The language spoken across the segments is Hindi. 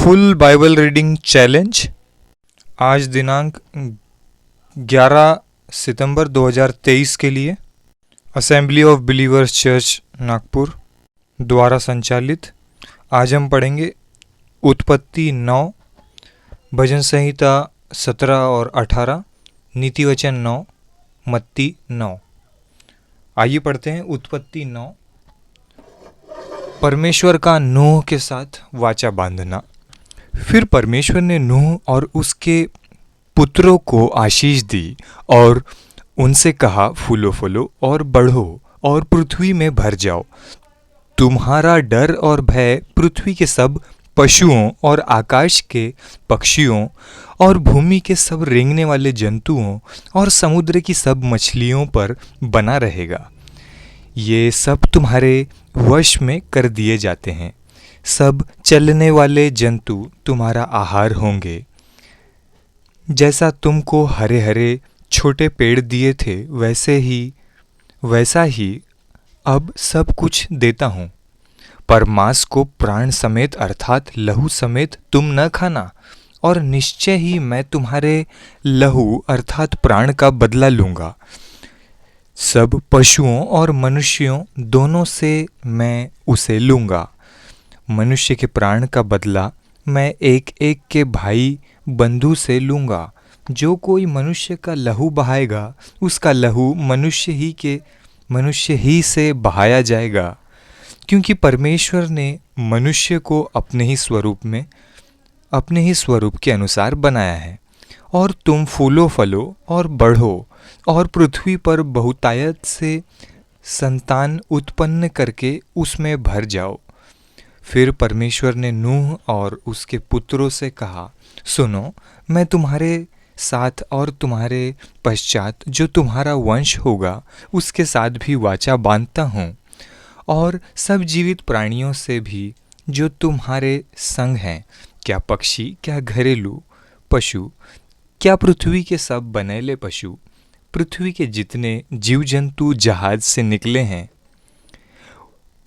Full Bible reading challenge. आज दिनांक 11 सितंबर 2023 के लिए assembly of believers church Nagpur द्वारा संचालित आज हम पढ़ेंगे उत्पत्ति 9, भजन संहिता 17 और 18, नीति वचन 9, मत्ती 9। आइए पढ़ते हैं उत्पत्ति 9। परमेश्वर का नूह के साथ वाचा बांधना। फिर परमेश्वर ने नूह और उसके पुत्रों को आशीष दी और उनसे कहा, फूलो फलो और बढ़ो और पृथ्वी में भर जाओ। तुम्हारा डर और भय पृथ्वी के सब पशुओं और आकाश के पक्षियों और भूमि के सब रेंगने वाले जंतुओं और समुद्र की सब मछलियों पर बना रहेगा। ये सब तुम्हारे वश में कर दिए जाते हैं। सब चलने वाले जंतु तुम्हारा आहार होंगे। जैसा तुमको हरे हरे छोटे पेड़ दिए थे वैसा ही अब सब कुछ देता हूँ। पर मांस को प्राण समेत अर्थात लहू समेत तुम न खाना, और निश्चय ही मैं तुम्हारे लहू अर्थात प्राण का बदला लूँगा। सब पशुओं और मनुष्यों दोनों से मैं उसे लूँगा। मनुष्य के प्राण का बदला मैं एक एक के भाई बंधु से लूँगा। जो कोई मनुष्य का लहू बहाएगा उसका लहू मनुष्य ही से बहाया जाएगा, क्योंकि परमेश्वर ने मनुष्य को अपने ही स्वरूप के अनुसार बनाया है। और तुम फूलो फलो और बढ़ो और पृथ्वी पर बहुतायत से संतान उत्पन्न करके उसमें भर जाओ। फिर परमेश्वर ने नूह और उसके पुत्रों से कहा, सुनो, मैं तुम्हारे साथ और तुम्हारे पश्चात जो तुम्हारा वंश होगा उसके साथ भी वाचा बांधता हूँ, और सब जीवित प्राणियों से भी जो तुम्हारे संग हैं, क्या पक्षी, क्या घरेलू पशु, क्या पृथ्वी के सब बनेले पशु, पृथ्वी के जितने जीव जंतु जहाज से निकले हैं।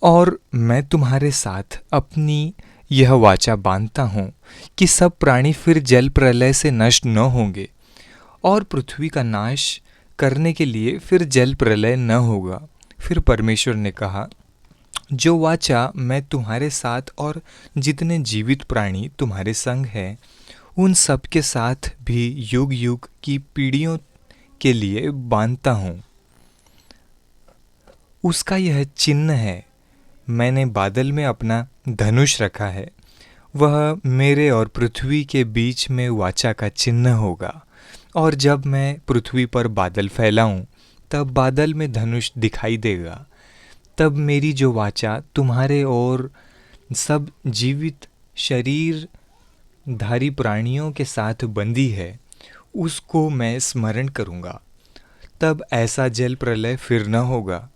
और मैं तुम्हारे साथ अपनी यह वाचा बांधता हूँ कि सब प्राणी फिर जल प्रलय से नष्ट न होंगे, और पृथ्वी का नाश करने के लिए फिर जल प्रलय न होगा। फिर परमेश्वर ने कहा, जो वाचा मैं तुम्हारे साथ और जितने जीवित प्राणी तुम्हारे संग हैं उन सब के साथ भी युग युग की पीढ़ियों के लिए बांधता हूँ, उसका यह चिन्ह है, मैंने बादल में अपना धनुष रखा है। वह मेरे और पृथ्वी के बीच में वाचा का चिन्ह होगा। और जब मैं पृथ्वी पर बादल फैलाऊं तब बादल में धनुष दिखाई देगा। तब मेरी जो वाचा तुम्हारे और सब जीवित शरीरधारी प्राणियों के साथ बंधी है उसको मैं स्मरण करूँगा। तब ऐसा जल प्रलय फिर न होगा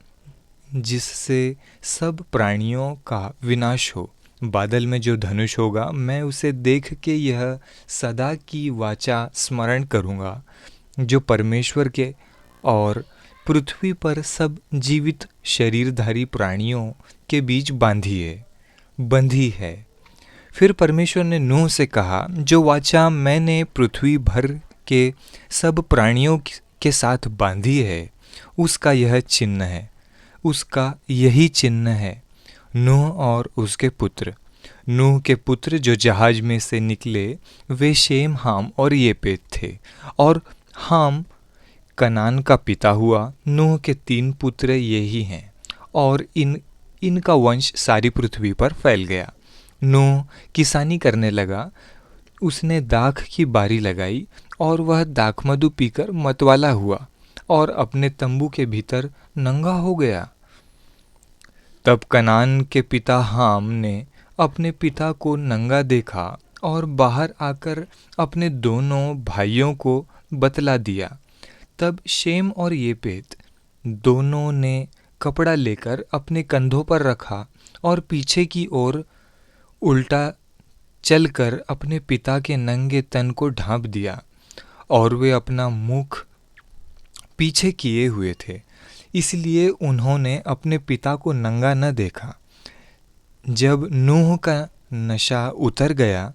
जिससे सब प्राणियों का विनाश हो। बादल में जो धनुष होगा मैं उसे देख के यह सदा की वाचा स्मरण करूँगा जो परमेश्वर के और पृथ्वी पर सब जीवित शरीरधारी प्राणियों के बीच बंधी है। फिर परमेश्वर ने नूह से कहा, जो वाचा मैंने पृथ्वी भर के सब प्राणियों के साथ बांधी है उसका यही चिन्ह है। नूह और उसके पुत्र। नूह के पुत्र जो जहाज में से निकले वे शेम, हाम और येपेत थे, और हाम कनान का पिता हुआ। नूह के 3 पुत्र यही हैं, और इनका वंश सारी पृथ्वी पर फैल गया। नूह किसानी करने लगा। उसने दाख की बारी लगाई और वह दाखमधु पीकर मतवाला हुआ और अपने तंबू के भीतर नंगा हो गया। तब कनान के पिता हाम ने अपने पिता को नंगा देखा और बाहर आकर अपने दोनों भाइयों को बतला दिया। तब शेम और येपेत दोनों ने कपड़ा लेकर अपने कंधों पर रखा और पीछे की ओर उल्टा चलकर अपने पिता के नंगे तन को ढांप दिया, और वे अपना मुख पीछे किए हुए थे, इसलिए उन्होंने अपने पिता को नंगा न देखा। जब नूह का नशा उतर गया,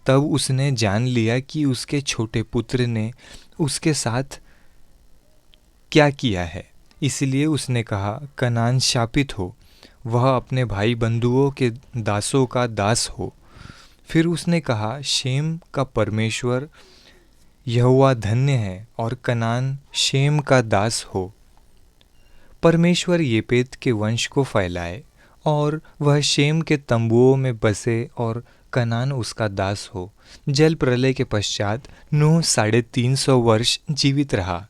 तब उसने जान लिया कि उसके छोटे पुत्र ने उसके साथ क्या किया है। इसलिए उसने कहा, कनान शापित हो, वह अपने भाई बंधुओं के दासों का दास हो। फिर उसने कहा, शेम का परमेश्वर यहोवा धन्य है और कनान शेम का दास हो। परमेश्वर येपेत के वंश को फैलाए और वह शेम के तंबुओं में बसे और कनान उसका दास हो। जल प्रलय के पश्चात नूह 350 वर्ष जीवित रहा।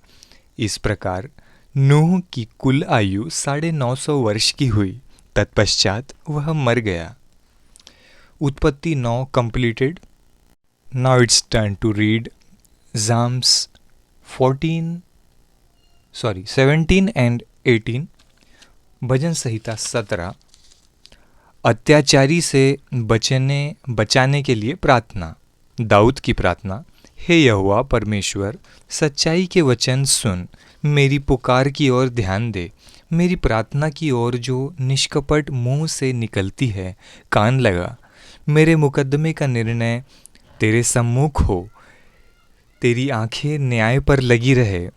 इस प्रकार नूह की कुल आयु 950 वर्ष की हुई। तत्पश्चात वह मर गया। उत्पत्ति 9 completed. Now it's turn to read Psalms 17 and 18. भजन संहिता 17। अत्याचारी से बचाने के लिए प्रार्थना। दाऊद की प्रार्थना। हे यहोवा परमेश्वर, सच्चाई के वचन सुन, मेरी पुकार की ओर ध्यान दे। मेरी प्रार्थना की ओर जो निष्कपट मुंह से निकलती है कान लगा। मेरे मुकदमे का निर्णय तेरे सम्मुख हो, तेरी आंखें न्याय पर लगी रहे।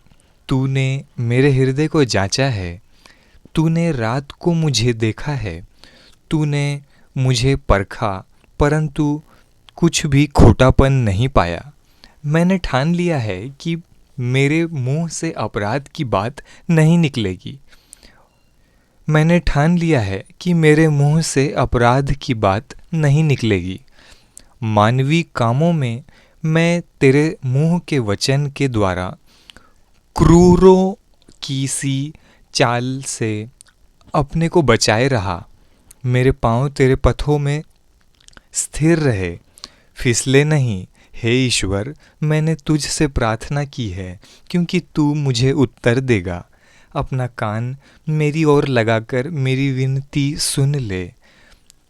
तूने मेरे हृदय को जांचा है, तूने रात को मुझे देखा है। तूने मुझे परखा, परंतु कुछ भी खोटापन नहीं पाया। मैंने ठान लिया है कि मेरे मुंह से अपराध की बात नहीं निकलेगी। मैंने ठान लिया है कि मेरे मुंह से अपराध की बात नहीं निकलेगी। मानवीय कामों में मैं तेरे मुंह के वचन के द्वारा क्रूरों की सी चाल से अपने को बचाए रहा। मेरे पांव तेरे पथों में स्थिर रहे, फिसले नहीं। हे ईश्वर, मैंने तुझ से प्रार्थना की है, क्योंकि तू मुझे उत्तर देगा। अपना कान मेरी ओर लगाकर मेरी विनती सुन ले।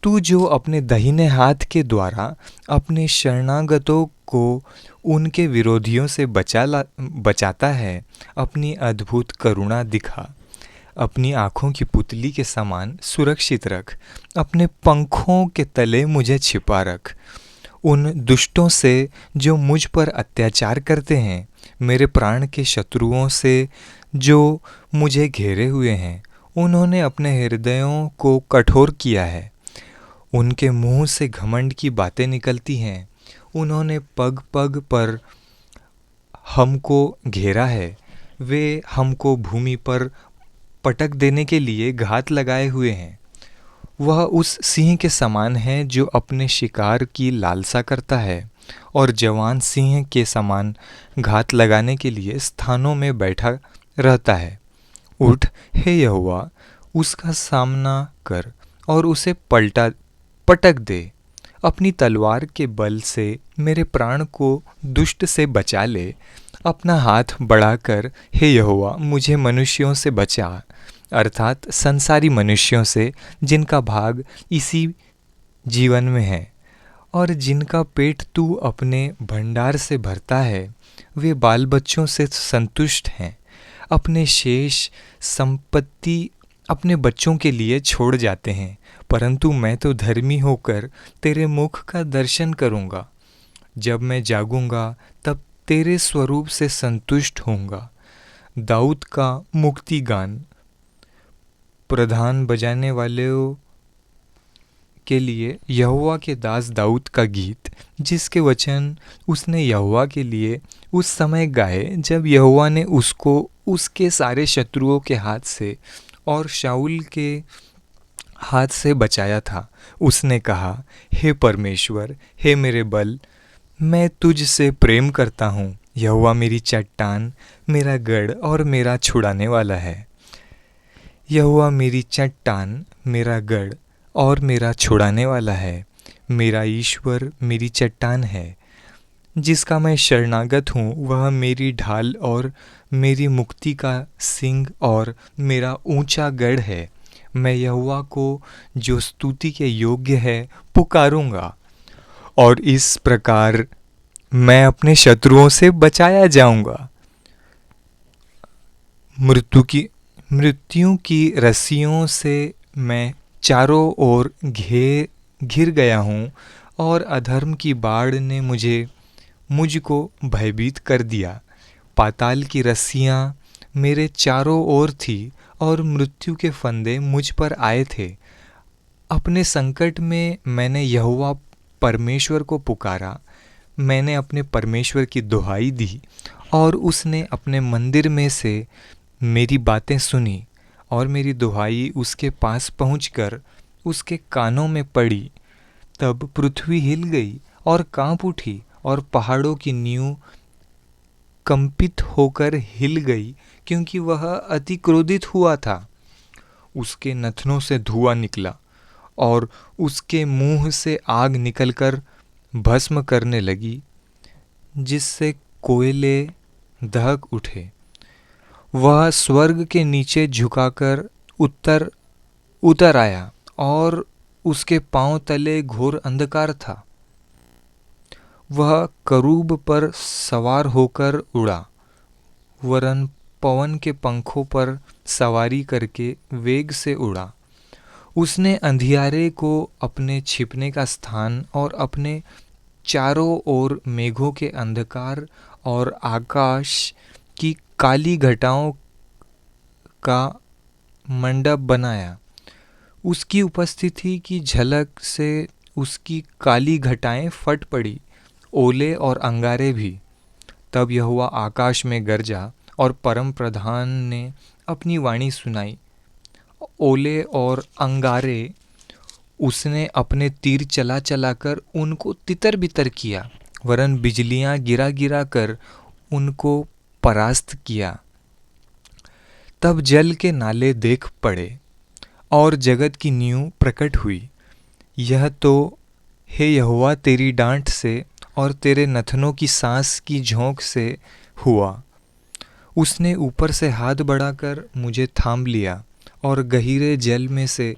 तू जो अपने दाहिने हाथ के द्वारा अपने शरणागतों को उनके विरोधियों से बचाता है, अपनी अद्भुत करुणा दिखा। अपनी आँखों की पुतली के समान सुरक्षित रख। अपने पंखों के तले मुझे छिपा रख। उन दुष्टों से जो मुझ पर अत्याचार करते हैं, मेरे प्राण के शत्रुओं से जो मुझे घेरे हुए हैं, उन्होंने अपने हृदयों को कठोर किया है। उनके मुंह से घमंड की बातें निकलती हैं। उन्होंने पग पग पर हमको घेरा है। वे हमको भूमि पर पटक देने के लिए घात लगाए हुए हैं। वह उस सिंह के समान है जो अपने शिकार की लालसा करता है और जवान सिंह के समान घात लगाने के लिए स्थानों में बैठा रहता है। उठ, हे यहोवा, उसका सामना कर और उसे पटक दे। अपनी तलवार के बल से मेरे प्राण को दुष्ट से बचा ले। अपना हाथ बढ़ाकर, हे यहोवा, मुझे मनुष्यों से बचा, अर्थात संसारी मनुष्यों से जिनका भाग इसी जीवन में है और जिनका पेट तू अपने भंडार से भरता है। वे बाल बच्चों से संतुष्ट हैं। अपने शेष संपत्ति अपने बच्चों के लिए छोड़ जाते हैं, परंतु मैं तो धर्मी होकर तेरे मुख का दर्शन करूँगा। जब मैं जागूंगा तब तेरे स्वरूप से संतुष्ट होऊंगा। दाऊद का मुक्ति गान। प्रधान बजाने वालों के लिए यहोवा के दास दाऊद का गीत, जिसके वचन उसने यहोवा के लिए उस समय गाए जब यहोवा ने उसको उसके सारे शत्रुओं के हाथ से और शाऊल के हाथ से बचाया था। उसने कहा, हे परमेश्वर, हे मेरे बल, मैं तुझ से प्रेम करता हूँ। यहोवा मेरी चट्टान, मेरा गढ़ और मेरा छुड़ाने वाला है। यहोवा मेरी चट्टान, मेरा गढ़ और मेरा छुड़ाने वाला है। मेरा ईश्वर मेरी चट्टान है, जिसका मैं शरणागत हूँ। वह मेरी ढाल और मेरी मुक्ति का सिंह और मेरा ऊंचा गढ़ है। मैं यहोवा को, जो स्तुति के योग्य है, पुकारूंगा और इस प्रकार मैं अपने शत्रुओं से बचाया जाऊंगा। मृत्यु की रस्सियों से मैं चारों ओर घिर गया हूँ और अधर्म की बाढ़ ने मुझको भयभीत कर दिया। पाताल की रस्सियाँ मेरे चारों ओर थी और मृत्यु के फंदे मुझ पर आए थे। अपने संकट में मैंने यहोवा परमेश्वर को पुकारा। मैंने अपने परमेश्वर की दुहाई दी और उसने अपने मंदिर में से मेरी बातें सुनी और मेरी दुहाई उसके पास पहुंचकर उसके कानों में पड़ी। तब पृथ्वी हिल गई और कांप उठी और पहाड़ों की नींव कंपित होकर हिल गई, क्योंकि वह अति क्रोधित हुआ था। उसके नथनों से धुआं निकला और उसके मुंह से आग निकलकर भस्म करने लगी, जिससे कोयले दहक उठे। वह स्वर्ग के नीचे झुकाकर उतर आया और उसके पांव तले घोर अंधकार था। वह करूब पर सवार होकर उड़ा, वरन पवन के पंखों पर सवारी करके वेग से उड़ा। उसने अंधियारे को अपने छिपने का स्थान और अपने चारों ओर मेघों के अंधकार और आकाश की काली घटाओं का मंडप बनाया। उसकी उपस्थिति की झलक से उसकी काली घटाएं फट पड़ी, ओले और अंगारे भी। तब यहोवा आकाश में गरजा और परम प्रधान ने अपनी वाणी सुनाई। ओले और अंगारे उसने अपने तीर चला चलाकर उनको तितर बितर किया, वरन बिजलियां गिरा गिरा कर उनको परास्त किया। तब जल के नाले देख पड़े और जगत की नींव प्रकट हुई। यह तो हे यहोवा तेरी डांट से और तेरे नथनों की सांस की झोंक से हुआ। उसने ऊपर से हाथ बढ़ाकर मुझे थाम लिया और गहीरे जल में से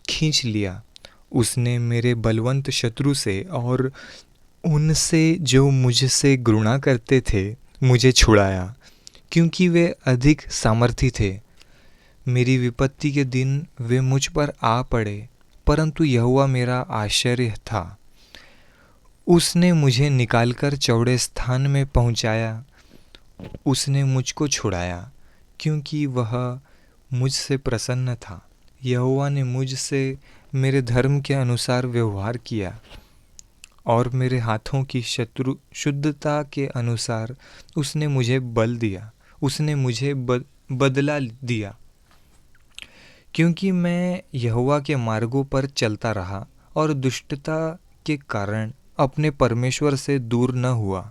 खींच लिया। उसने मेरे बलवंत शत्रु से और उनसे जो मुझसे घृणा करते थे मुझे छुड़ाया, क्योंकि वे अधिक सामर्थी थे। मेरी विपत्ति के दिन वे मुझ पर आ पड़े, परंतु यहोवा मेरा आश्चर्य था। उसने मुझे निकालकर चौड़े स्थान में पहुंचाया। उसने मुझको छुड़ाया, क्योंकि वह मुझसे प्रसन्न था। यहोवा ने मुझसे मेरे धर्म के अनुसार व्यवहार किया और मेरे हाथों की शुद्धता के अनुसार उसने मुझे बल दिया। उसने मुझे बदला दिया, क्योंकि मैं यहोवा के मार्गों पर चलता रहा और दुष्टता के कारण अपने परमेश्वर से दूर न हुआ।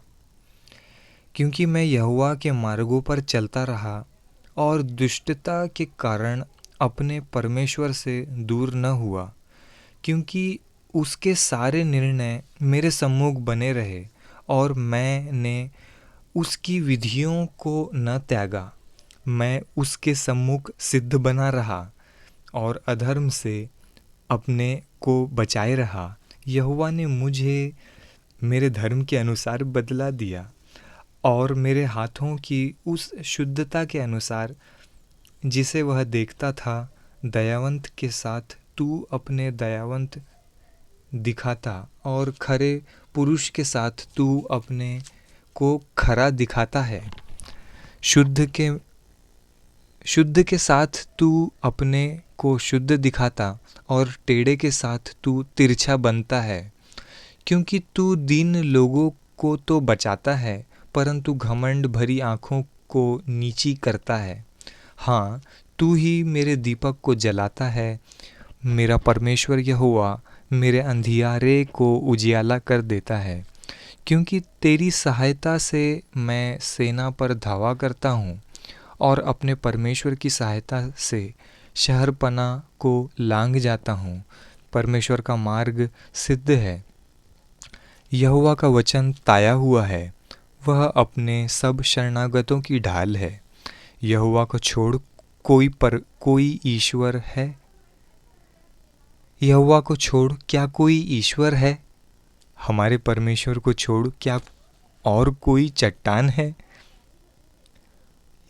क्योंकि मैं यहोवा के मार्गों पर चलता रहा और दुष्टता के कारण अपने परमेश्वर से दूर न हुआ, क्योंकि उसके सारे निर्णय मेरे सम्मुख बने रहे और मैंने उसकी विधियों को न त्यागा। मैं उसके सम्मुख सिद्ध बना रहा और अधर्म से अपने को बचाए रहा। यहोवा ने मुझे मेरे धर्म के अनुसार बदला दिया और मेरे हाथों की उस शुद्धता के अनुसार जिसे वह देखता था। दयावंत के साथ तू अपने दयावंत दिखाता और खरे पुरुष के साथ तू अपने को खरा दिखाता है। शुद्ध के साथ तू अपने को शुद्ध दिखाता और टेढ़े के साथ तू तिरछा बनता है। क्योंकि तू दीन लोगों को तो बचाता है, परंतु घमंड भरी आँखों को नीची करता है। हाँ, तू ही मेरे दीपक को जलाता है। मेरा परमेश्वर यहोवा मेरे अंधियारे को उजियाला कर देता है। क्योंकि तेरी सहायता से मैं सेना पर धावा करता हूँ और अपने परमेश्वर की सहायता से शहरपना को लांघ जाता हूँ। परमेश्वर का मार्ग सिद्ध है। यहोवा का वचन ताया हुआ है। वह अपने सब शरणागतों की ढाल है। यहोवा को छोड़ कोई ईश्वर है? यहोवा को छोड़ क्या कोई ईश्वर है? हमारे परमेश्वर को छोड़ क्या और कोई चट्टान है?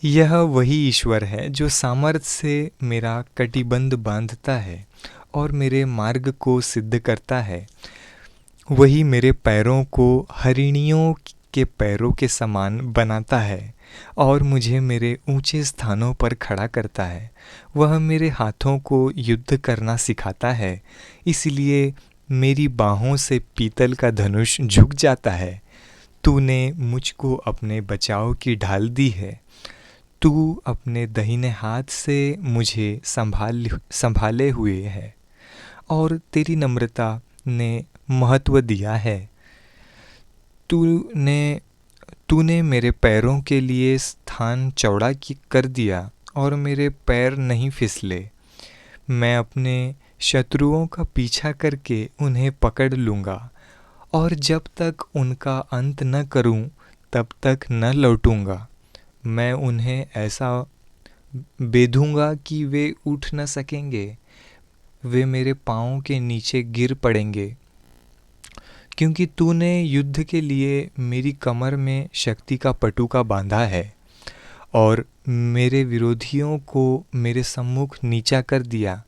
यह वही ईश्वर है जो सामर्थ से मेरा कटिबंध बांधता है और मेरे मार्ग को सिद्ध करता है। वही मेरे पैरों को हरिणियों के पैरों के समान बनाता है और मुझे मेरे ऊंचे स्थानों पर खड़ा करता है। वह मेरे हाथों को युद्ध करना सिखाता है, इसलिए मेरी बाहों से पीतल का धनुष झुक जाता है। तूने मुझको अपने बचाव की ढाल दी है। तू अपने दाहिने हाथ से मुझे संभाले हुए है और तेरी नम्रता ने महत्व दिया है। तूने तूने मेरे पैरों के लिए स्थान चौड़ा कर दिया और मेरे पैर नहीं फिसले। मैं अपने शत्रुओं का पीछा करके उन्हें पकड़ लूँगा और जब तक उनका अंत न करूं तब तक न लौटूंगा। मैं उन्हें ऐसा बेधूंगा कि वे उठ न सकेंगे। वे मेरे पाँव के नीचे गिर पड़ेंगे, क्योंकि तूने युद्ध के लिए मेरी कमर में शक्ति का पटुका बांधा है और मेरे विरोधियों को मेरे सम्मुख नीचा कर दिया।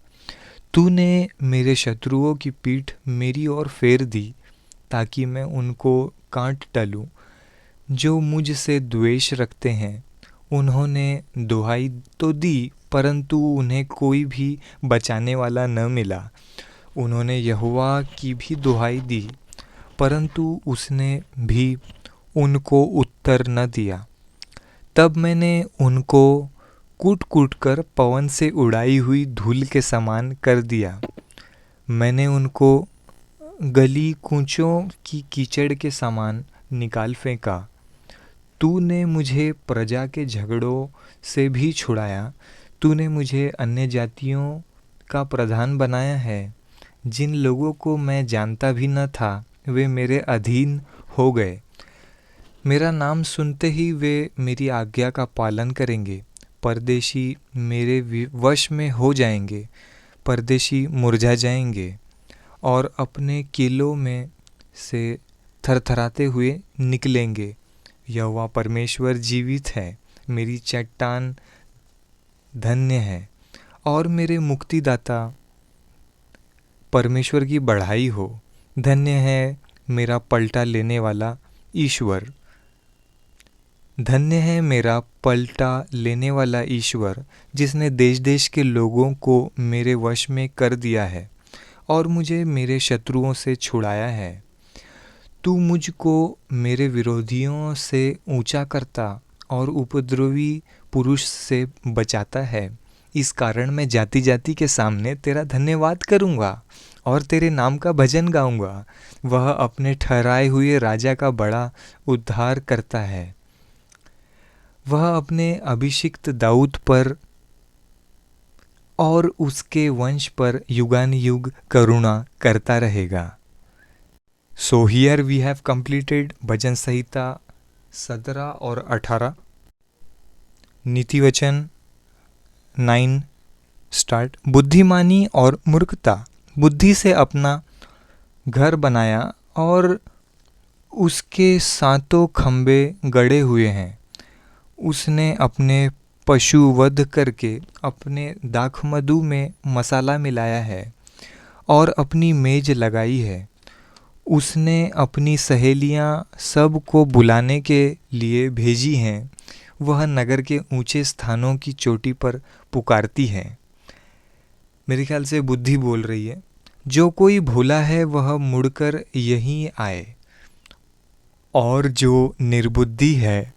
तूने मेरे शत्रुओं की पीठ मेरी ओर फेर दी ताकि मैं उनको काट डालूं। जो मुझसे द्वेष रखते हैं उन्होंने दुहाई तो दी, परंतु उन्हें कोई भी बचाने वाला न मिला। उन्होंने यहोवा की भी दुहाई दी, परंतु उसने भी उनको उत्तर न दिया। तब मैंने उनको कूट कूट कर पवन से उड़ाई हुई धूल के समान कर दिया। मैंने उनको गली कूचों की कीचड़ के समान निकाल फेंका। तूने मुझे प्रजा के झगड़ों से भी छुड़ाया। तूने मुझे अन्य जातियों का प्रधान बनाया है। जिन लोगों को मैं जानता भी न था वे मेरे अधीन हो गए। मेरा नाम सुनते ही वे मेरी आज्ञा का पालन करेंगे। परदेशी मेरे वश में हो जाएंगे। परदेशी मुरझा जाएंगे और अपने किलों में से थरथराते हुए निकलेंगे। यहोवा परमेश्वर जीवित है। मेरी चट्टान धन्य है और मेरे मुक्तिदाता परमेश्वर की बढ़ाई हो। धन्य है मेरा पलटा लेने वाला ईश्वर। धन्य है मेरा पलटा लेने वाला ईश्वर, जिसने देश देश के लोगों को मेरे वश में कर दिया है और मुझे मेरे शत्रुओं से छुड़ाया है। तू मुझको मेरे विरोधियों से ऊंचा करता और उपद्रवी पुरुष से बचाता है। इस कारण मैं जाति जाति के सामने तेरा धन्यवाद करूँगा और तेरे नाम का भजन गाऊंगा। वह अपने ठहराए हुए राजा का बड़ा उद्धार करता है। वह अपने अभिषिक्त दाऊद पर और उसके वंश पर युगानुयुग करुणा करता रहेगा। So here we have completed भजन संहिता 17 और 18। नीति वचन 9 स्टार्ट। बुद्धिमानी और मूर्खता। बुद्धि से अपना घर बनाया और उसके सातों खंबे गड़े हुए हैं। उसने अपने पशु वध करके अपने दाखमधु में मसाला मिलाया है और अपनी मेज लगाई है। उसने अपनी सहेलियां सब को बुलाने के लिए भेजी हैं। वह नगर के ऊंचे स्थानों की चोटी पर पुकारती है। मेरे ख्याल से बुद्धि बोल रही है। जो कोई भोला है वह मुड़कर यहीं आए, और जो निर्बुद्धि है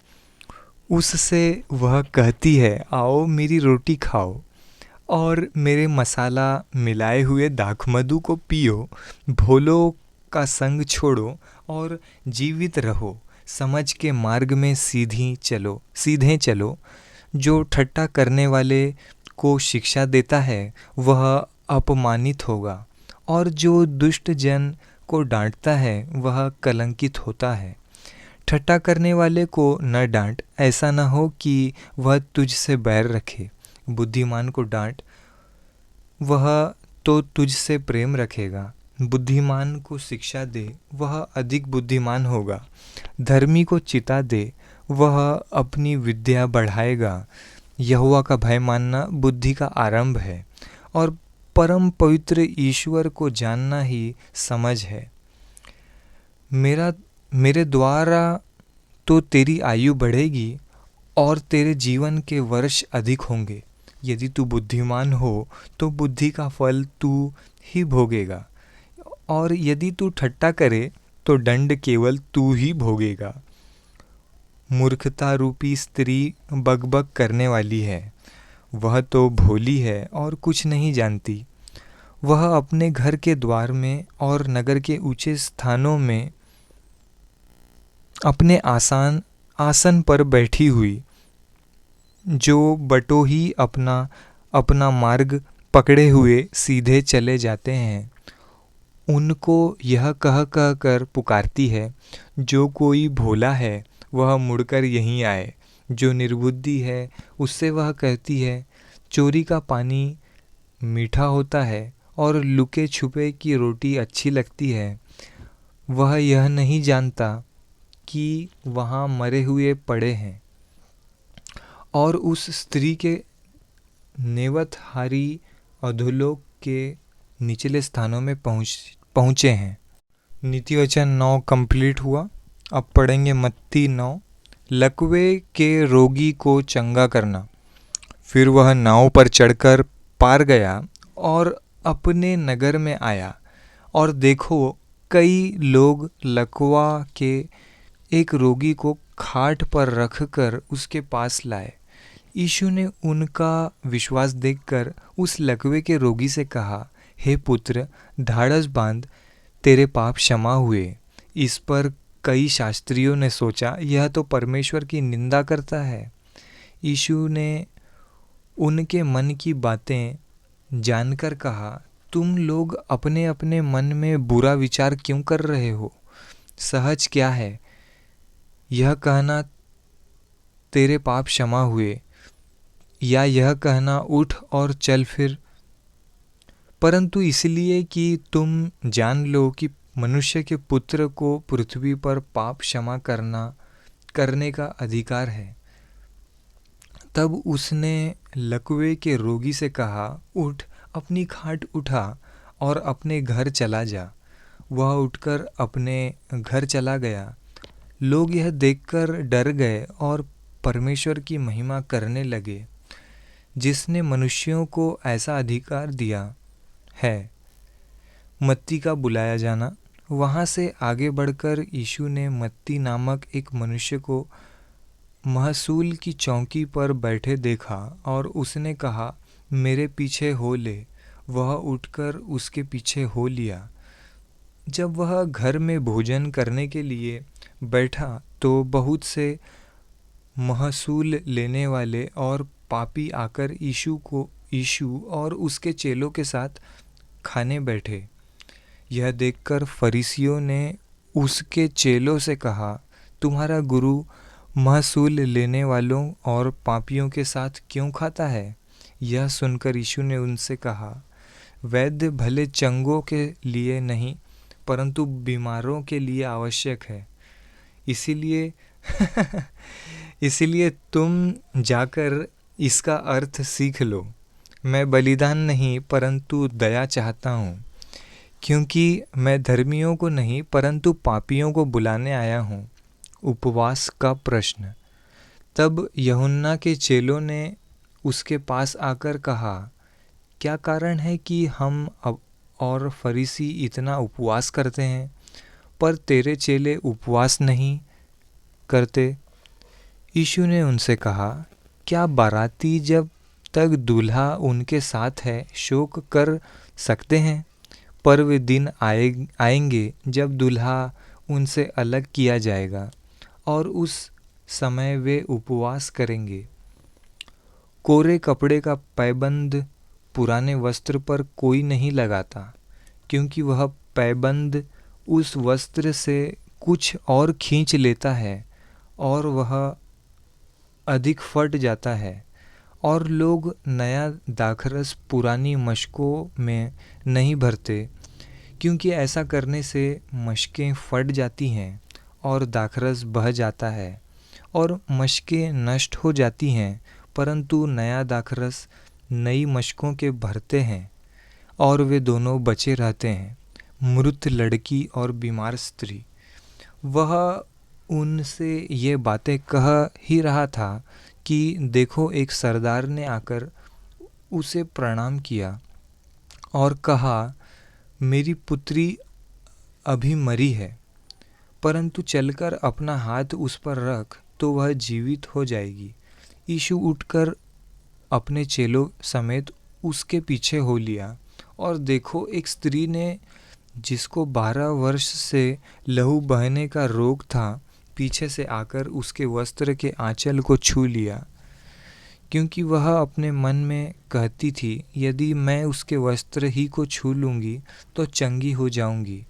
उससे वह कहती है, आओ मेरी रोटी खाओ और मेरे मसाला मिलाए हुए दाखमधु को पियो। भोलों का संग छोड़ो और जीवित रहो। समझ के मार्ग में सीधे चलो। जो ठट्ठा करने वाले को शिक्षा देता है वह अपमानित होगा, और जो दुष्ट जन को डांटता है वह कलंकित होता है। ठट्ठा करने वाले को न डांट, ऐसा न हो कि वह तुझसे बैर रखे। बुद्धिमान को डांट, वह तो तुझसे प्रेम रखेगा। बुद्धिमान को शिक्षा दे, वह अधिक बुद्धिमान होगा। धर्मी को चिता दे, वह अपनी विद्या बढ़ाएगा। यहोवा का भय मानना बुद्धि का आरंभ है, और परम पवित्र ईश्वर को जानना ही समझ है। मेरे द्वारा तो तेरी आयु बढ़ेगी और तेरे जीवन के वर्ष अधिक होंगे। यदि तू बुद्धिमान हो तो बुद्धि का फल तू ही भोगेगा, और यदि तू ठट्टा करे तो दंड केवल तू ही भोगेगा। मूर्खता रूपी स्त्री बकबक करने वाली है, वह तो भोली है और कुछ नहीं जानती। वह अपने घर के द्वार में और नगर के ऊंचे स्थानों में अपने आसन पर बैठी हुई, जो बटोही अपना अपना मार्ग पकड़े हुए सीधे चले जाते हैं, उनको यह कह कह कर पुकारती है, जो कोई भोला है वह मुड़कर यहीं आए। जो निर्बुद्धि है उससे वह कहती है, चोरी का पानी मीठा होता है और लुके छुपे की रोटी अच्छी लगती है। वह यह नहीं जानता कि वहाँ मरे हुए पड़े हैं और उस स्त्री के नेवतहारी अधोलोक के निचले स्थानों में पहुँचे हैं। नीति वचन 9 कंप्लीट हुआ। अब पढ़ेंगे मत्ती 9। लकवे के रोगी को चंगा करना। फिर वह नाव पर चढ़कर पार गया और अपने नगर में आया, और देखो कई लोग लकवा के एक रोगी को खाट पर रखकर उसके पास लाए। यीशु ने उनका विश्वास देखकर उस लकवे के रोगी से कहा, हे पुत्र, ढाढ़स बांध, तेरे पाप क्षमा हुए। इस पर कई शास्त्रियों ने सोचा, यह तो परमेश्वर की निंदा करता है। यीशु ने उनके मन की बातें जानकर कहा, तुम लोग अपने अपने मन में बुरा विचार क्यों कर रहे हो? सहज क्या है, यह कहना तेरे पाप क्षमा हुए, या यह कहना उठ और चल फिर? परंतु इसलिए कि तुम जान लो कि मनुष्य के पुत्र को पृथ्वी पर पाप क्षमा करने का अधिकार है। तब उसने लकवे के रोगी से कहा, उठ, अपनी खाट उठा और अपने घर चला जा। वह उठकर अपने घर चला गया। लोग यह देखकर डर गए और परमेश्वर की महिमा करने लगे, जिसने मनुष्यों को ऐसा अधिकार दिया है। मत्ती का बुलाया जाना। वहाँ से आगे बढ़कर यीशु ने मत्ती नामक एक मनुष्य को महसूल की चौकी पर बैठे देखा और उसने कहा, मेरे पीछे हो ले। वह उठकर उसके पीछे हो लिया। जब वह घर में भोजन करने के लिए बैठा तो बहुत से महसूल लेने वाले और पापी आकर यीशु और उसके चेलों के साथ खाने बैठे। यह देखकर फरीसियों ने उसके चेलों से कहा, तुम्हारा गुरु महसूल लेने वालों और पापियों के साथ क्यों खाता है? यह सुनकर यीशु ने उनसे कहा, वैद्य भले चंगों के लिए नहीं परंतु बीमारों के लिए आवश्यक है। इसीलिए तुम जाकर इसका अर्थ सीख लो। मैं बलिदान नहीं परंतु दया चाहता हूँ, क्योंकि मैं धर्मियों को नहीं परंतु पापियों को बुलाने आया हूँ। उपवास का प्रश्न। तब यूहन्ना के चेलों ने उसके पास आकर कहा, क्या कारण है कि हम और फरीसी इतना उपवास करते हैं, पर तेरे चेले उपवास नहीं करते? यीशु ने उनसे कहा, क्या बाराती जब तक दूल्हा उनके साथ है शोक कर सकते हैं? पर वे दिन आएंगे जब दूल्हा उनसे अलग किया जाएगा और उस समय वे उपवास करेंगे। कोरे कपड़े का पैबंद पुराने वस्त्र पर कोई नहीं लगाता, क्योंकि वह पैबंद उस वस्त्र से कुछ और खींच लेता है और वह अधिक फट जाता है। और लोग नया दाखरस पुरानी मशकों में नहीं भरते, क्योंकि ऐसा करने से मशकें फट जाती हैं और दाखरस बह जाता है और मशकें नष्ट हो जाती हैं, परंतु नया दाखरस नई मशकों के भरते हैं और वे दोनों बचे रहते हैं, मृत लड़की और बीमार स्त्री। वह उनसे ये बातें कह ही रहा था कि देखो, एक सरदार ने आकर उसे प्रणाम किया और कहा, मेरी पुत्री अभी मरी है, परंतु चलकर अपना हाथ उस पर रख तो वह जीवित हो जाएगी। यीशु उठकर अपने चेलों समेत उसके पीछे हो लिया, और देखो, एक स्त्री ने, जिसको 12 वर्ष से लहू बहने का रोग था, पीछे से आकर उसके वस्त्र के आंचल को छू लिया, क्योंकि वह अपने मन में कहती थी, यदि मैं उसके वस्त्र ही को छू लूँगी तो चंगी हो जाऊँगी।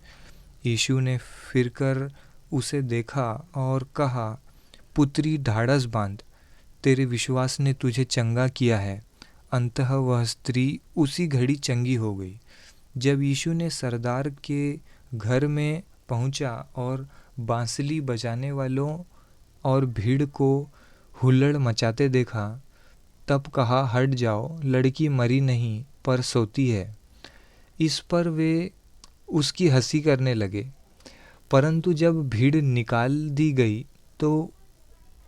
यीशु ने फिरकर उसे देखा और कहा, पुत्री, ढाढ़स बांध, तेरे विश्वास ने तुझे चंगा किया है। अंततः वह स्त्री उसी घड़ी चंगी हो गई। जब यीशु ने सरदार के घर में पहुंचा और बांसुरी बजाने वालों और भीड़ को हुल्लड़ मचाते देखा, तब कहा, हट जाओ, लड़की मरी नहीं पर सोती है। इस पर वे उसकी हंसी करने लगे। परंतु जब भीड़ निकाल दी गई तो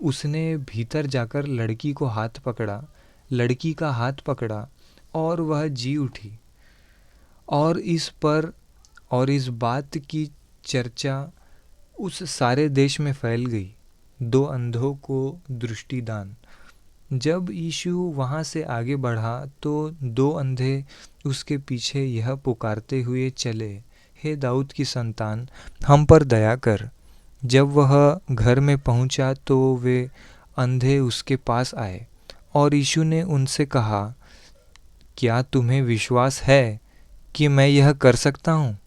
उसने भीतर जाकर लड़की का हाथ पकड़ा और वह जी उठी। और इस बात की चर्चा उस सारे देश में फैल गई। 2 अंधों को दृष्टिदान। जब यीशु वहाँ से आगे बढ़ा तो 2 अंधे उसके पीछे यह पुकारते हुए चले, हे दाऊद की संतान, हम पर दया कर। जब वह घर में पहुंचा तो वे अंधे उसके पास आए, और यीशु ने उनसे कहा, क्या तुम्हें विश्वास है कि मैं यह कर सकता हूँ?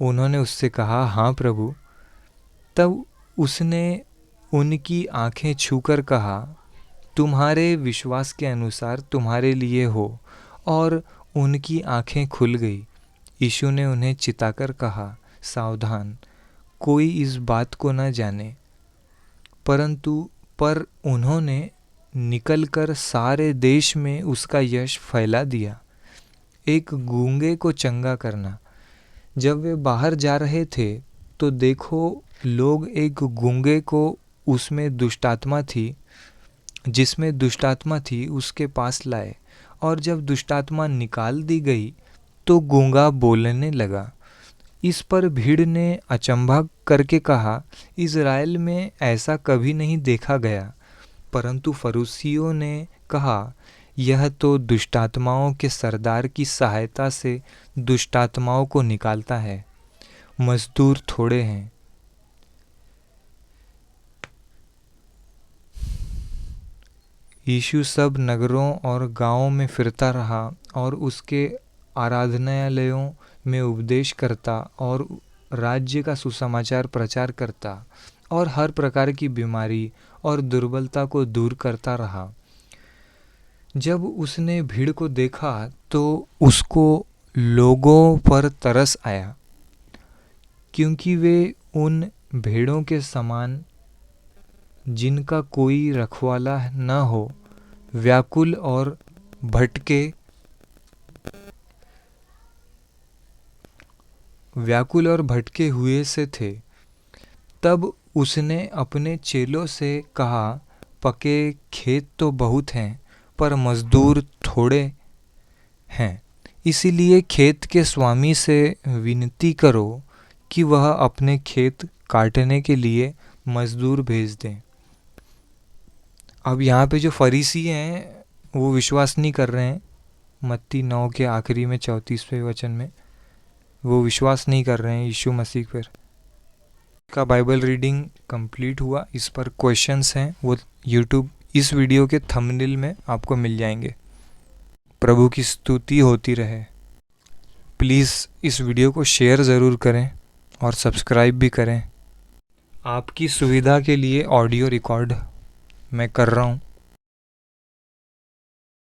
उन्होंने उससे कहा, हाँ प्रभु। तब उसने उनकी आंखें छूकर कहा, तुम्हारे विश्वास के अनुसार तुम्हारे लिए हो। और उनकी आंखें खुल गई। यीशु ने उन्हें चिताकर कहा, सावधान, कोई इस बात को न जाने। पर उन्होंने निकलकर सारे देश में उसका यश फैला दिया। एक गूंगे को चंगा करना। जब वे बाहर जा रहे थे तो देखो, लोग एक गूंगे को जिसमें दुष्टात्मा थी उसके पास लाए, और जब दुष्टात्मा निकाल दी गई तो गूंगा बोलने लगा। इस पर भीड़ ने अचंभा करके कहा, इज़राइल में ऐसा कभी नहीं देखा गया। परंतु फरीसियों ने कहा, यह तो दुष्टात्माओं के सरदार की सहायता से दुष्टात्माओं को निकालता है। मजदूर थोड़े हैं। यीशु सब नगरों और गांवों में फिरता रहा और उसके आराधनालयों में उपदेश करता और राज्य का सुसमाचार प्रचार करता और हर प्रकार की बीमारी और दुर्बलता को दूर करता रहा। जब उसने भीड़ को देखा तो उसको लोगों पर तरस आया, क्योंकि वे उन भेड़ों के समान जिनका कोई रखवाला न हो, व्याकुल और भटके हुए से थे। तब उसने अपने चेलों से कहा, पके खेत तो बहुत हैं, पर मजदूर थोड़े हैं। इसीलिए खेत के स्वामी से विनती करो कि वह अपने खेत काटने के लिए मजदूर भेज दें। अब यहाँ पे जो फरीसी हैं वो विश्वास नहीं कर रहे हैं। मत्ती 9 के आखिरी में 34वें वचन में वो विश्वास नहीं कर रहे हैं यीशु मसीह पर। का बाइबल रीडिंग कंप्लीट हुआ। इस पर क्वेश्चंस हैं, वो यूट्यूब इस वीडियो के थंबनेल में आपको मिल जाएंगे। प्रभु की स्तुति होती रहे। प्लीज़ इस वीडियो को शेयर ज़रूर करें और सब्सक्राइब भी करें। आपकी सुविधा के लिए ऑडियो रिकॉर्ड मैं कर रहा हूँ।